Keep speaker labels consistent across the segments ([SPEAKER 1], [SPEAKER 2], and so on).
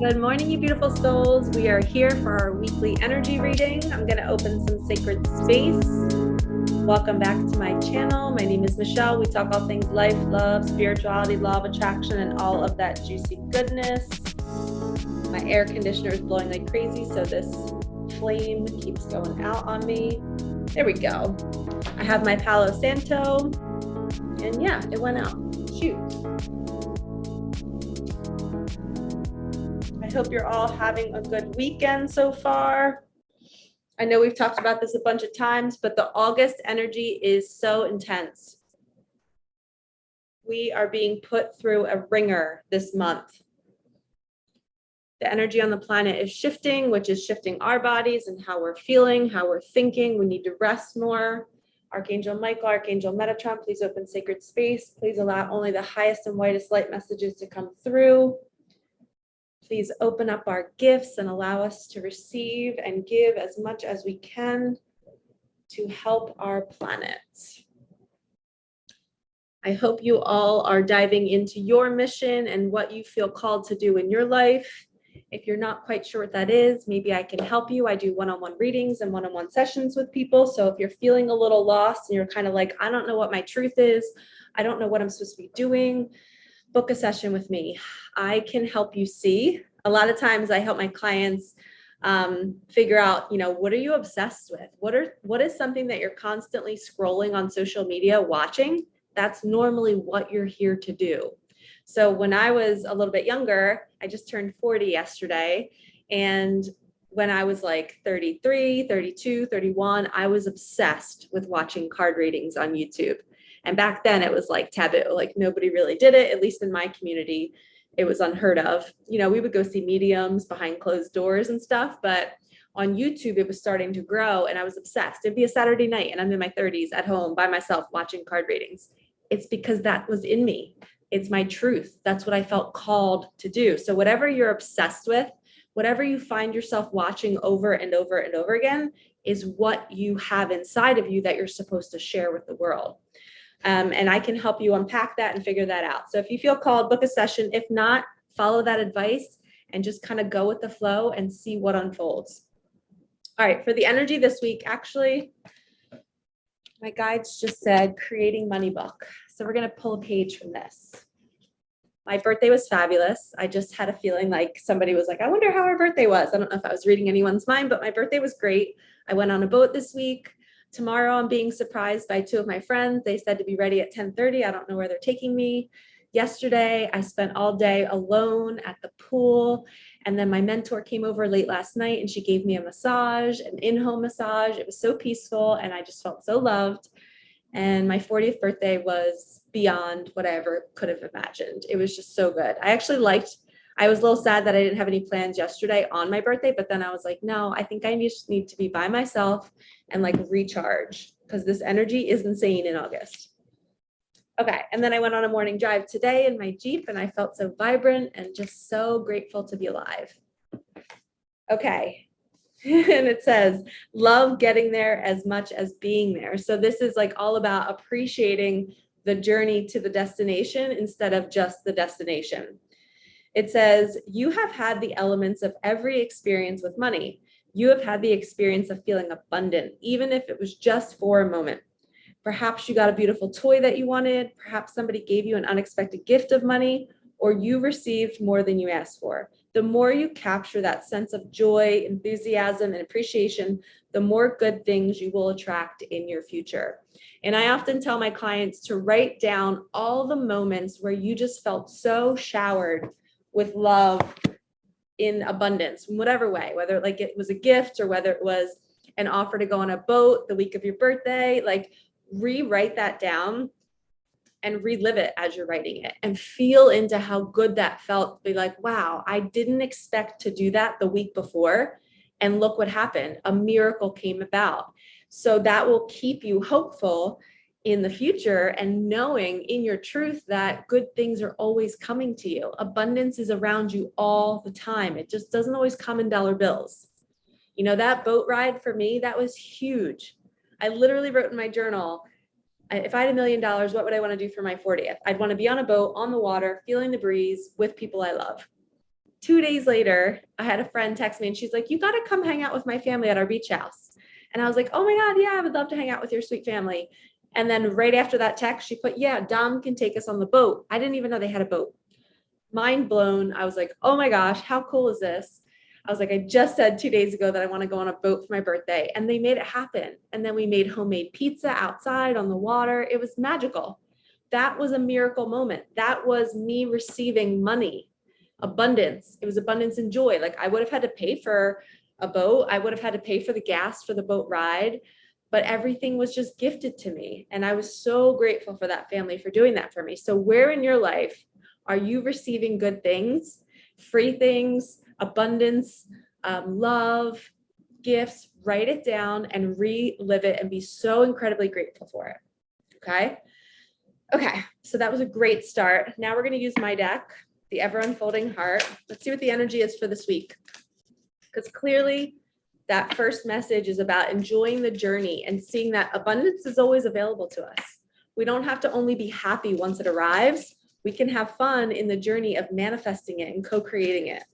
[SPEAKER 1] Good morning, you beautiful souls. We are here for our weekly energy reading. I'm going to open some sacred space. Welcome back to my channel. My name is Michelle. We talk all things life, love, spirituality, law of attraction, and all of that juicy goodness. My air conditioner is blowing like crazy, so this flame keeps going out on me. There we go. I have my Palo Santo, and yeah, it went out. Shoot. I hope you're all having a good weekend so far. I know we've talked about this a bunch of times, but the August energy is so intense. We are being put through a ringer this month. The energy on the planet is shifting, which is shifting our bodies and how we're feeling, how we're thinking. We need to rest more. Archangel Michael, Archangel Metatron, please open sacred space. Please allow only the highest and whitest light messages to come through. Please open up our gifts and allow us to receive and give as much as we can to help our planet. I hope you all are diving into your mission and what you feel called to do in your life. If you're not quite sure what that is, maybe I can help you. I do one-on-one readings and one-on-one sessions with people. So if you're feeling a little lost and you're kind of like, I don't know what my truth is, I don't know what I'm supposed to be doing, book a session with me. I can help you see. A lot of times I help my clients figure out, what are you obsessed with? What is something that you're constantly scrolling on social media watching? That's normally what you're here to do. So when I was a little bit younger, I just turned 40 yesterday. And when I was like 33, 32, 31, I was obsessed with watching card readings on YouTube. And back then it was like taboo, like nobody really did it, at least in my community, it was unheard of. We would go see mediums behind closed doors and stuff, but on YouTube, it was starting to grow and I was obsessed. It'd be a Saturday night and I'm in my 30s at home by myself watching card readings. It's because that was in me. It's my truth. That's what I felt called to do. So whatever you're obsessed with, whatever you find yourself watching over and over and over again is what you have inside of you that you're supposed to share with the world. And I can help you unpack that and figure that out. So if you feel called, book a session. If not, follow that advice and just kind of go with the flow and see what unfolds. All right, for the energy this week, actually, my guides just said creating money book. So we're going to pull a page from this. My birthday was fabulous. I just had a feeling like somebody was like, I wonder how our birthday was. I don't know if I was reading anyone's mind, but my birthday was great. I went on a boat this week. Tomorrow, I'm being surprised by two of my friends. They said to be ready at 10:30. I don't know where they're taking me. Yesterday, I spent all day alone at the pool. And then my mentor came over late last night and she gave me a massage, an in-home massage. It was so peaceful and I just felt so loved. And my 40th birthday was beyond what I ever could have imagined. It was just so good. I was a little sad that I didn't have any plans yesterday on my birthday, but then I was like, no, I think I just need to be by myself and like recharge because this energy is insane in August. Okay, and then I went on a morning drive today in my Jeep and I felt so vibrant and just so grateful to be alive. Okay, and it says, love getting there as much as being there. So this is like all about appreciating the journey to the destination instead of just the destination. It says, you have had the elements of every experience with money. You have had the experience of feeling abundant, even if it was just for a moment. Perhaps you got a beautiful toy that you wanted. Perhaps somebody gave you an unexpected gift of money, or you received more than you asked for. The more you capture that sense of joy, enthusiasm, and appreciation, the more good things you will attract in your future. And I often tell my clients to write down all the moments where you just felt so showered with love in abundance, in whatever way, whether like it was a gift or whether it was an offer to go on a boat the week of your birthday, like rewrite that down and relive it as you're writing it and feel into how good that felt. Be like, wow, I didn't expect to do that the week before. And look what happened. A miracle came about. So that will keep you hopeful in the future and knowing in your truth that good things are always coming to you. Abundance is around you all the time. It just doesn't always come in dollar bills. That boat ride for me, that was huge. I literally wrote in my journal, if I had $1 million, what would I want to do for my 40th? I'd want to be on a boat on the water, feeling the breeze with people I love. 2 days later, I had a friend text me and she's like, you got to come hang out with my family at our beach house. And I was like, oh my God, yeah, I would love to hang out with your sweet family. And then right after that text, she put, yeah, Dom can take us on the boat. I didn't even know they had a boat. Mind blown. I was like, oh my gosh, how cool is this? I was like, I just said 2 days ago that I want to go on a boat for my birthday, and they made it happen. And then we made homemade pizza outside on the water. It was magical. That was a miracle moment. That was me receiving money, abundance. It was abundance and joy. Like, I would have had to pay for a boat. I would have had to pay for the gas for the boat ride, but everything was just gifted to me. And I was so grateful for that family for doing that for me. So where in your life are you receiving good things, free things, abundance, love, gifts? Write it down and relive it and be so incredibly grateful for it. Okay. Okay. So that was a great start. Now we're going to use my deck, the Ever Unfolding Heart. Let's see what the energy is for this week. Because clearly that first message is about enjoying the journey and seeing that abundance is always available to us. We don't have to only be happy once it arrives. We can have fun in the journey of manifesting it and co-creating it.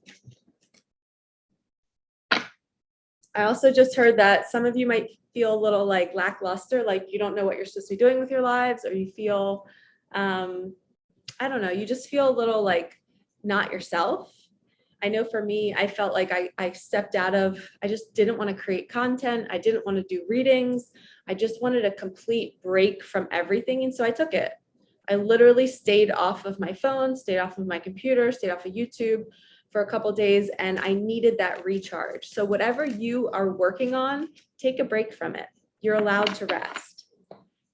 [SPEAKER 1] I also just heard that some of you might feel a little like lackluster, like you don't know what you're supposed to be doing with your lives, or you feel, I don't know, you just feel a little like not yourself. I know for me, I felt like I stepped out of, I just didn't want to create content. I didn't want to do readings. I just wanted a complete break from everything. And so I took it. I literally stayed off of my phone, stayed off of my computer, stayed off of YouTube for a couple of days, and I needed that recharge. So whatever you are working on, take a break from it. You're allowed to rest.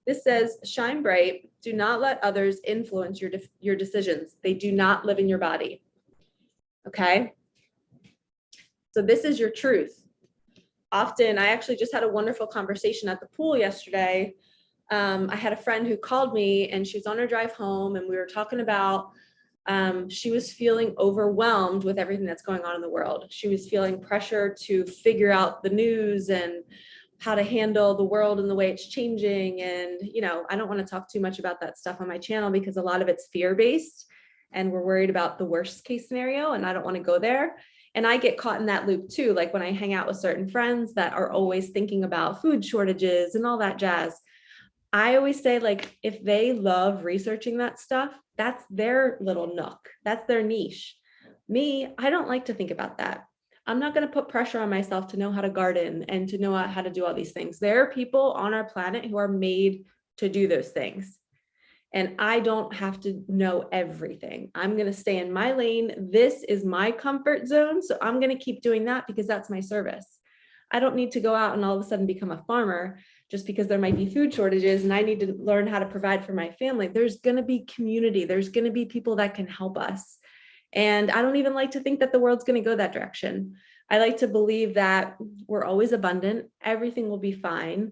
[SPEAKER 1] This says, shine bright. Do not let others influence your decisions. They do not live in your body. Okay? So this is your truth. Often, I actually just had a wonderful conversation at the pool yesterday. I had a friend who called me and she was on her drive home, and we were talking about she was feeling overwhelmed with everything that's going on in the world. She was feeling pressure to figure out the news and how to handle the world and the way it's changing. And, you know, I don't want to talk too much about that stuff on my channel because a lot of it's fear-based and we're worried about the worst case scenario, and I don't want to go there. And I get caught in that loop too. Like when I hang out with certain friends that are always thinking about food shortages and all that jazz, I always say, like, if they love researching that stuff, that's their little nook. That's their niche. Me, I don't like to think about that. I'm not going to put pressure on myself to know how to garden and to know how to do all these things. There are people on our planet who are made to do those things. And I don't have to know everything. I'm going to stay in my lane. This is my comfort zone. So I'm going to keep doing that because that's my service. I don't need to go out and all of a sudden become a farmer just because there might be food shortages and I need to learn how to provide for my family. There's going to be community. There's going to be people that can help us. And I don't even like to think that the world's going to go that direction. I like to believe that we're always abundant. Everything will be fine.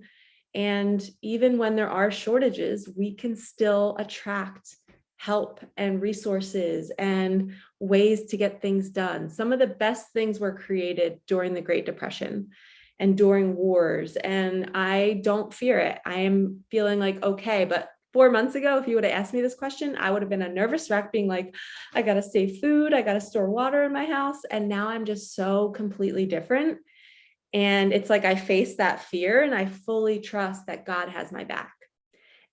[SPEAKER 1] And even when there are shortages, we can still attract help and resources and ways to get things done. Some of the best things were created during the Great Depression and during wars. And I don't fear it. I am feeling like, okay, but 4 months ago, if you would have asked me this question, I would have been a nervous wreck being like, I got to save food. I got to store water in my house. And now I'm just so completely different. And it's like I face that fear and I fully trust that God has my back.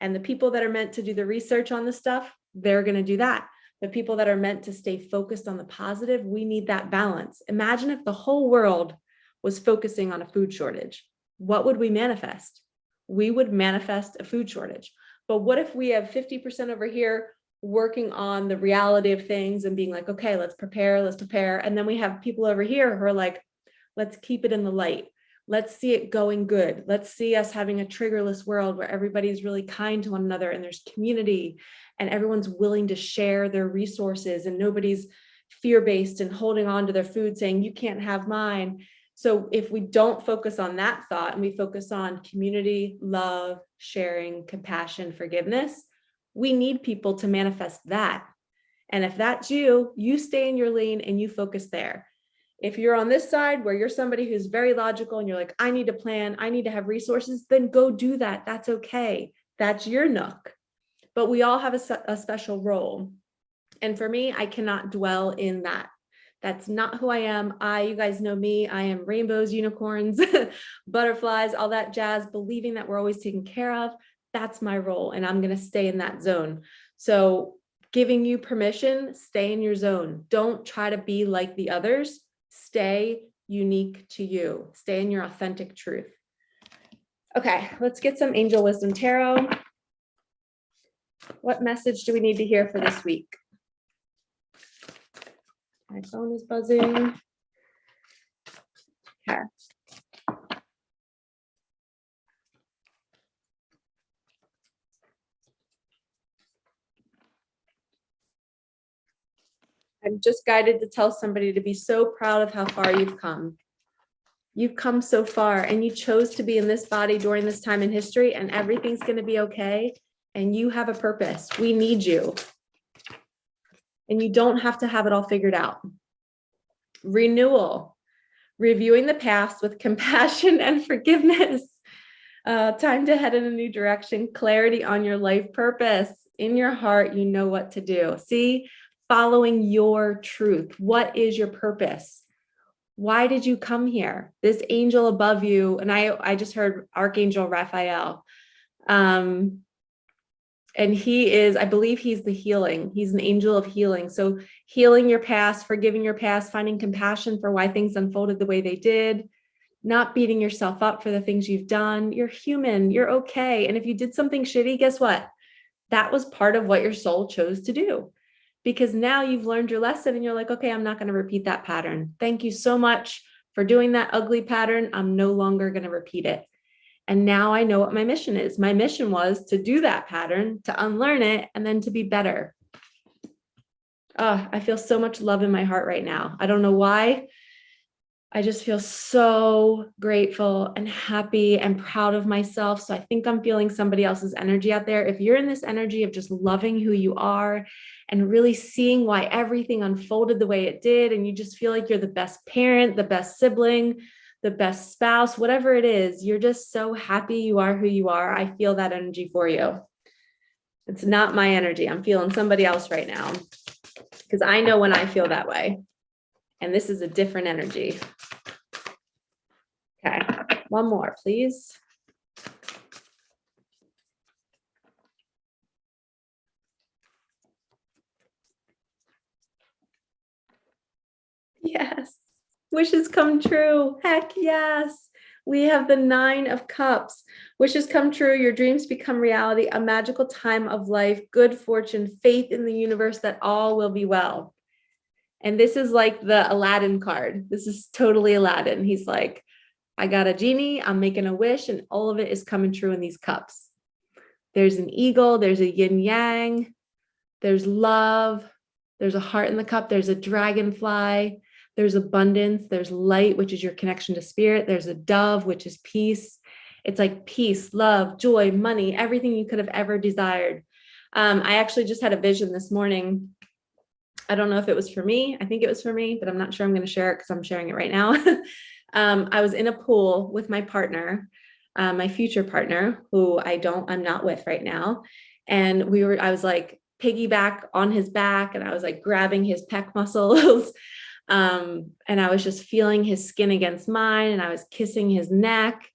[SPEAKER 1] And the people that are meant to do the research on this stuff, they're going to do that. The people that are meant to stay focused on the positive, we need that balance. Imagine if the whole world was focusing on a food shortage. What would we manifest? We would manifest a food shortage. But what if we have 50% over here working on the reality of things and being like, okay, let's prepare. And then we have people over here who are like, let's keep it in the light. Let's see it going good. Let's see us having a triggerless world where everybody's really kind to one another and there's community and everyone's willing to share their resources and nobody's fear-based and holding on to their food saying, you can't have mine. So if we don't focus on that thought and we focus on community, love, sharing, compassion, forgiveness, we need people to manifest that. And if that's you, you stay in your lane and you focus there. If you're on this side where you're somebody who's very logical and you're like, I need to plan, I need to have resources, then go do that. That's okay. That's your nook. But we all have a special role. And for me, I cannot dwell in that That's not who I am. You guys know me. I am rainbows, unicorns, butterflies, all that jazz, believing that we're always taken care of. That's my role. And I'm going to stay in that zone. So giving you permission, stay in your zone. Don't try to be like the others. Stay unique to you. Stay in your authentic truth. Okay, let's get some Angel Wisdom Tarot. What message do we need to hear for this week? My phone is buzzing. Okay. I'm just guided to tell somebody to be so proud of how far you've come. You've come so far, and you chose to be in this body during this time in history, and everything's going to be okay. And you have a purpose. We need you. And you don't have to have it all figured out. Renewal, reviewing the past with compassion and forgiveness. Time to head in a new direction. Clarity on your life purpose. In your heart, you know what to do. See, following your truth. What is your purpose? Why did you come here? This angel above you, and I just heard Archangel Raphael. And he is, I believe he's the healing. He's an angel of healing. So healing your past, forgiving your past, finding compassion for why things unfolded the way they did, not beating yourself up for the things you've done. You're human. You're okay. And if you did something shitty, guess what? That was part of what your soul chose to do. Because now you've learned your lesson and you're like, okay, I'm not going to repeat that pattern. Thank you so much for doing that ugly pattern. I'm no longer going to repeat it. And now I know what my mission is. My mission was to do that pattern, to unlearn it, and then to be better. Oh, I feel so much love in my heart right now. I don't know why. I just feel so grateful and happy and proud of myself. So I think I'm feeling somebody else's energy out there. If you're in this energy of just loving who you are and really seeing why everything unfolded the way it did, and you just feel like you're the best parent, the best sibling, the best spouse, whatever it is, you're just so happy you are who you are. I feel that energy for you. It's not my energy. I'm feeling somebody else right now because I know when I feel that way. And this is a different energy. Okay, one more, please. Yes, wishes come true. Heck yes. We have the 9 of Cups. Wishes come true. Your dreams become reality. A magical time of life, good fortune, faith in the universe that all will be well. And this is like the Aladdin card. This is totally Aladdin. He's like, I got a genie, I'm making a wish, and all of it is coming true in these cups. There's an eagle, there's a yin yang, there's love, there's a heart in the cup, there's a dragonfly, there's abundance, there's light, which is your connection to spirit, there's a dove, which is peace. It's like peace, love, joy, money, everything you could have ever desired. I actually just had a vision this morning. I don't know if it was for me. I think it was for me, but I'm not sure I'm going to share it because I'm sharing it right now. I was in a pool with my partner, my future partner, who I'm not with right now. And I was like piggyback on his back, and I was like grabbing his pec muscles. And I was just feeling his skin against mine, and I was kissing his neck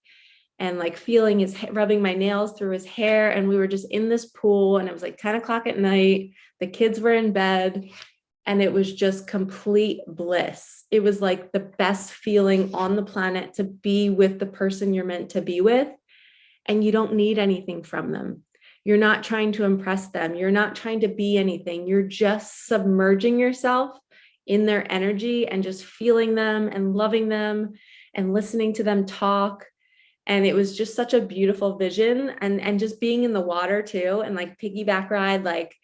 [SPEAKER 1] and like feeling rubbing my nails through his hair. And we were just in this pool, and it was like 10 o'clock at night. The kids were in bed. And it was just complete bliss. It was like the best feeling on the planet to be with the person you're meant to be with. And you don't need anything from them. You're not trying to impress them. You're not trying to be anything. You're just submerging yourself in their energy and just feeling them and loving them and listening to them talk. And it was just such a beautiful vision. And just being in the water too, and like piggyback ride, like,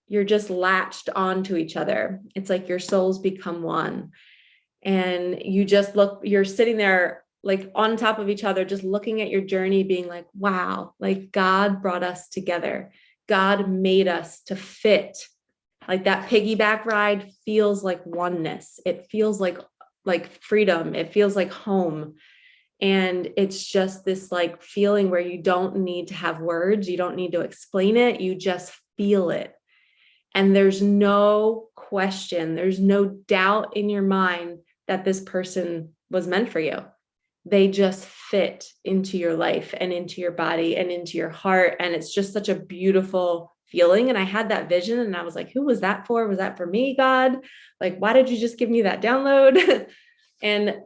[SPEAKER 1] you're just latched onto each other. It's like your souls become one. And you're sitting there like on top of each other, just looking at your journey, being like, wow, like God brought us together. God made us to fit. Like that piggyback ride feels like oneness. It feels like freedom. It feels like home. And it's just this like feeling where you don't need to have words. You don't need to explain it. You just feel it. And there's no question. There's no doubt in your mind that this person was meant for you. They just fit into your life and into your body and into your heart. And it's just such a beautiful feeling. And I had that vision and I was like, who was that for? Was that for me, God? Like, why did you just give me that download? And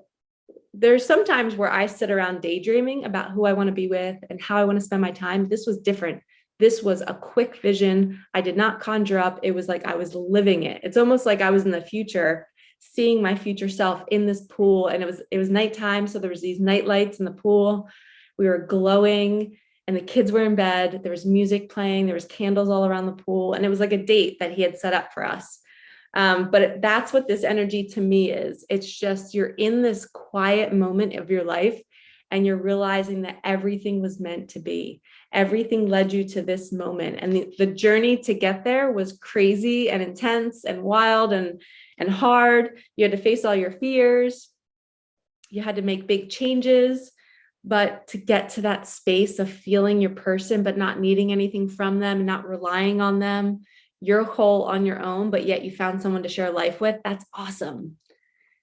[SPEAKER 1] there's some times where I sit around daydreaming about who I want to be with and how I want to spend my time. This was different. This was a quick vision. I did not conjure up. It was like I was living it. It's almost like I was in the future, seeing my future self in this pool. And it was nighttime. So there was these night lights in the pool. We were glowing and the kids were in bed. There was music playing. There was candles all around the pool. And it was like a date that he had set up for us. But that's what this energy to me is. It's just, you're in this quiet moment of your life and you're realizing that everything was meant to be. Everything led you to this moment. And the journey to get there was crazy and intense and wild and hard. You had to face all your fears. You had to make big changes. But to get to that space of feeling your person, but not needing anything from them, not relying on them, you're whole on your own, but yet you found someone to share life with, that's awesome.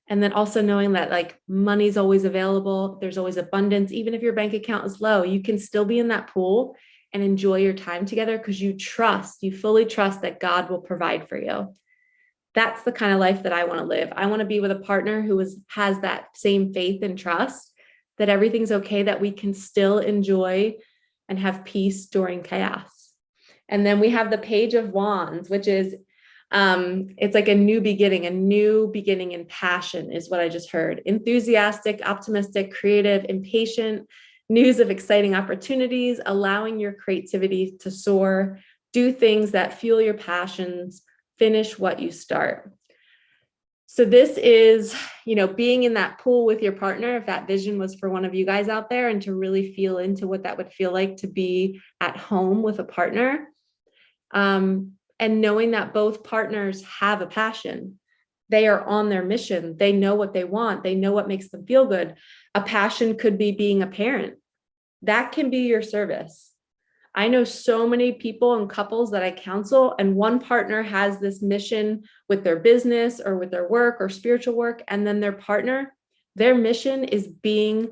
[SPEAKER 1] And then also knowing that like money's always available, there's always abundance. Even if your bank account is low, you can still be in that pool and enjoy your time together because you fully trust that God will provide for you. That's the kind of life that I want to live. I want to be with a partner who has that same faith and trust that everything's okay, that we can still enjoy and have peace during chaos. And then we have the Page of Wands, which is, it's like a new beginning in passion is what I just heard. Enthusiastic, optimistic, creative, impatient, news of exciting opportunities, allowing your creativity to soar, do things that fuel your passions, finish what you start. So this is, being in that pool with your partner, if that vision was for one of you guys out there, and to really feel into what that would feel like to be at home with a partner. And knowing that both partners have a passion. They are on their mission. They know what they want. They know what makes them feel good. A passion could be being a parent. That can be your service. I know so many people and couples that I counsel, and one partner has this mission with their business or with their work or spiritual work. And then their partner, their mission is being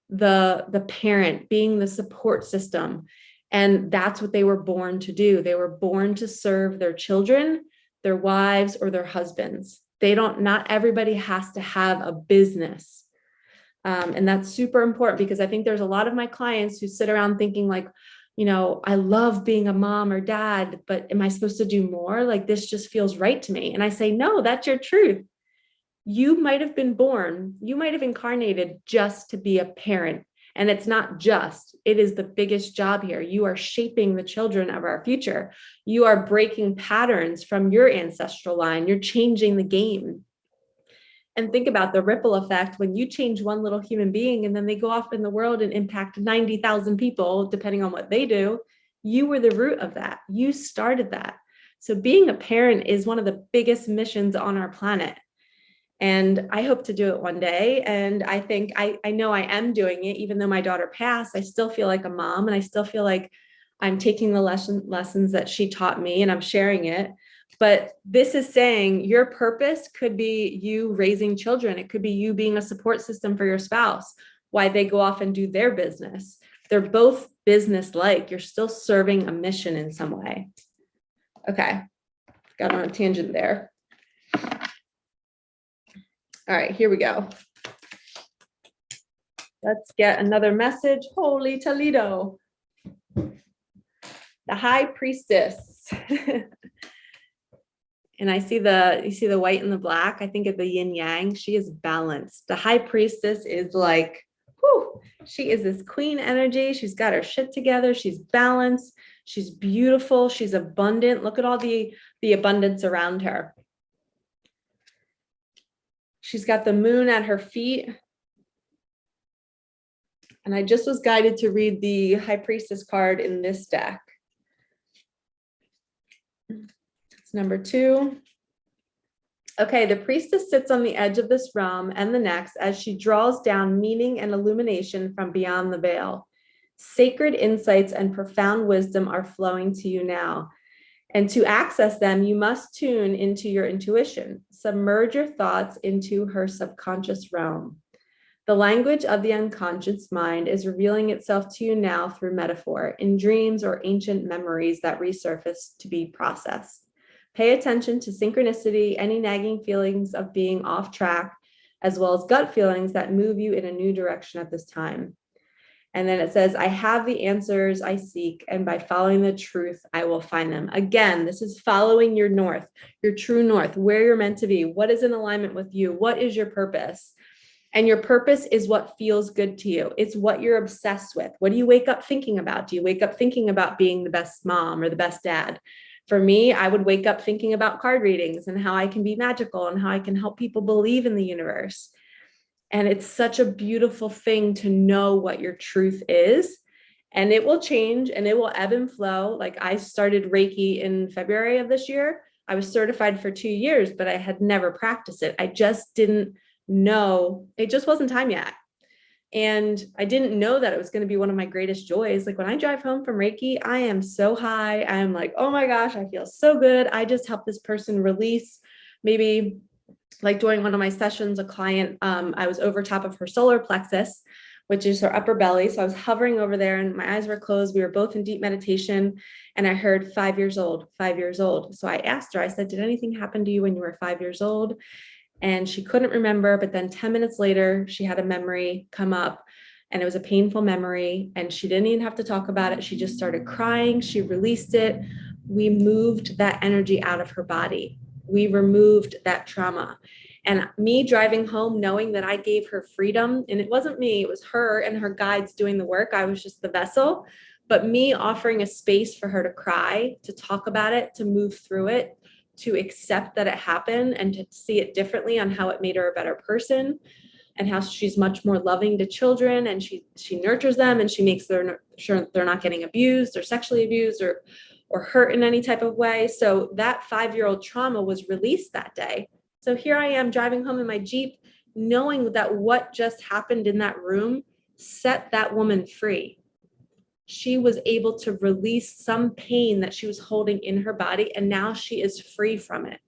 [SPEAKER 1] the parent, being the support system. And that's what they were born to do. They were born to serve their children, their wives, or their husbands. Not everybody has to have a business. And that's super important because I think there's a lot of my clients who sit around thinking like, I love being a mom or dad, but am I supposed to do more? Like, this just feels right to me. And I say, no, that's your truth. You might have been born, you might have incarnated just to be a parent. And it's not just, it is the biggest job here. You are shaping the children of our future. You are breaking patterns from your ancestral line. You're changing the game. And think about the ripple effect when you change one little human being and then they go off in the world and impact 90,000 people, depending on what they do. You were the root of that. You started that. So being a parent is one of the biggest missions on our planet. And I hope to do it one day. And I think I know I am doing it, even though my daughter passed. I still feel like a mom, and I still feel like I'm taking the lessons that she taught me and I'm sharing it. But this is saying your purpose could be you raising children. It could be you being a support system for your spouse, why they go off and do their business. They're both business-like. You're still serving a mission in some way. Okay, got on a tangent there. All right, here we go. Let's get another message. Holy Toledo. The High Priestess. And you see the white and the black. I think of the yin yang. She is balanced. The High Priestess is like, whew, she is this queen energy. She's got her shit together. She's balanced. She's beautiful. She's abundant. Look at all the abundance around her. She's got the moon at her feet. And I just was guided to read the High Priestess card in this deck. It's number 2. Okay, the priestess sits on the edge of this realm and the next as she draws down meaning and illumination from beyond the veil. Sacred insights and profound wisdom are flowing to you now. And to access them, you must tune into your intuition, submerge your thoughts into her subconscious realm. The language of the unconscious mind is revealing itself to you now through metaphor, in dreams or ancient memories that resurface to be processed. Pay attention to synchronicity, any nagging feelings of being off track, as well as gut feelings that move you in a new direction at this time. And then it says, I have the answers I seek, and by following the truth, I will find them. Again, this is following your north, your true north, where you're meant to be. What is in alignment with you? What is your purpose? And your purpose is what feels good to you. It's what you're obsessed with. What do you wake up thinking about? Do you wake up thinking about being the best mom or the best dad? For me, I would wake up thinking about card readings and how I can be magical and how I can help people believe in the universe. And it's such a beautiful thing to know what your truth is. And it will change and it will ebb and flow. Like I started Reiki in February of this year. I was certified for 2 years, but I had never practiced it. I just didn't know. It just wasn't time yet. And I didn't know that it was going to be one of my greatest joys. Like when I drive home from Reiki, I am so high. I'm like, oh my gosh, I feel so good. I just helped this person release, maybe like during one of my sessions, a client, I was over top of her solar plexus, which is her upper belly. So I was hovering over there and my eyes were closed. We were both in deep meditation and I heard 5 years old, 5 years old. So I asked her, I said, did anything happen to you when you were 5 years old? And she couldn't remember, but then 10 minutes later, she had a memory come up and it was a painful memory and she didn't even have to talk about it. She just started crying. She released it. We moved that energy out of her body. We removed that trauma. And me driving home, knowing that I gave her freedom, and it wasn't me, it was her and her guides doing the work. I was just the vessel, but me offering a space for her to cry, to talk about it, to move through it, to accept that it happened and to see it differently on how it made her a better person and how she's much more loving to children and she nurtures them and she makes sure they're not getting abused or sexually abused or hurt in any type of way. So that 5-year-old trauma was released that day. So here I am driving home in my Jeep, knowing that what just happened in that room set that woman free. She was able to release some pain that she was holding in her body, and now she is free from it.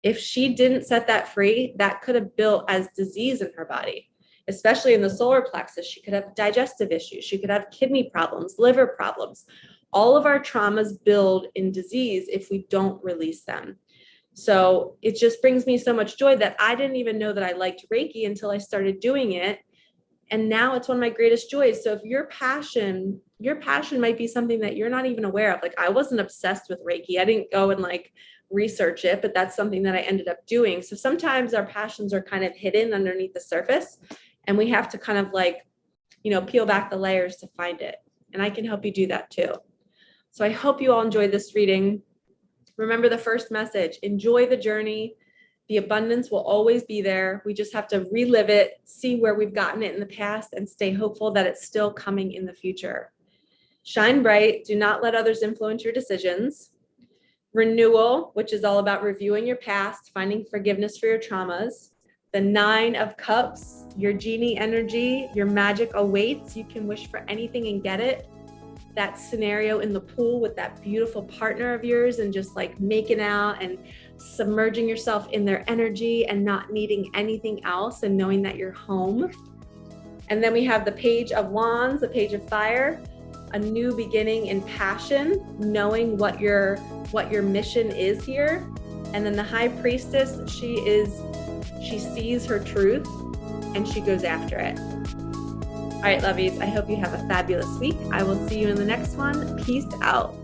[SPEAKER 1] If she didn't set that free, that could have built as disease in her body, especially in the solar plexus. She could have digestive issues. She could have kidney problems, liver problems. All of our traumas build in disease if we don't release them. So it just brings me so much joy that I didn't even know that I liked Reiki until I started doing it. And now it's one of my greatest joys. So if your passion might be something that you're not even aware of. Like I wasn't obsessed with Reiki. I didn't go and like research it, but that's something that I ended up doing. So sometimes our passions are kind of hidden underneath the surface and we have to kind of like, peel back the layers to find it. And I can help you do that too. So I hope you all enjoyed this reading. Remember the first message, enjoy the journey. The abundance will always be there. We just have to relive it, see where we've gotten it in the past, and stay hopeful that it's still coming in the future. Shine bright. Do not let others influence your decisions. Renewal, which is all about reviewing your past, finding forgiveness for your traumas. The 9 of Cups, your genie energy, your magic awaits. You can wish for anything and get it. That scenario in the pool with that beautiful partner of yours and just like making out and submerging yourself in their energy and not needing anything else and knowing that you're home. And then we have the Page of Wands, the Page of Fire, a new beginning in passion, knowing what your mission is here. And then the High Priestess, she sees her truth and she goes after it. All right, lovies, I hope you have a fabulous week. I will see you in the next one. Peace out.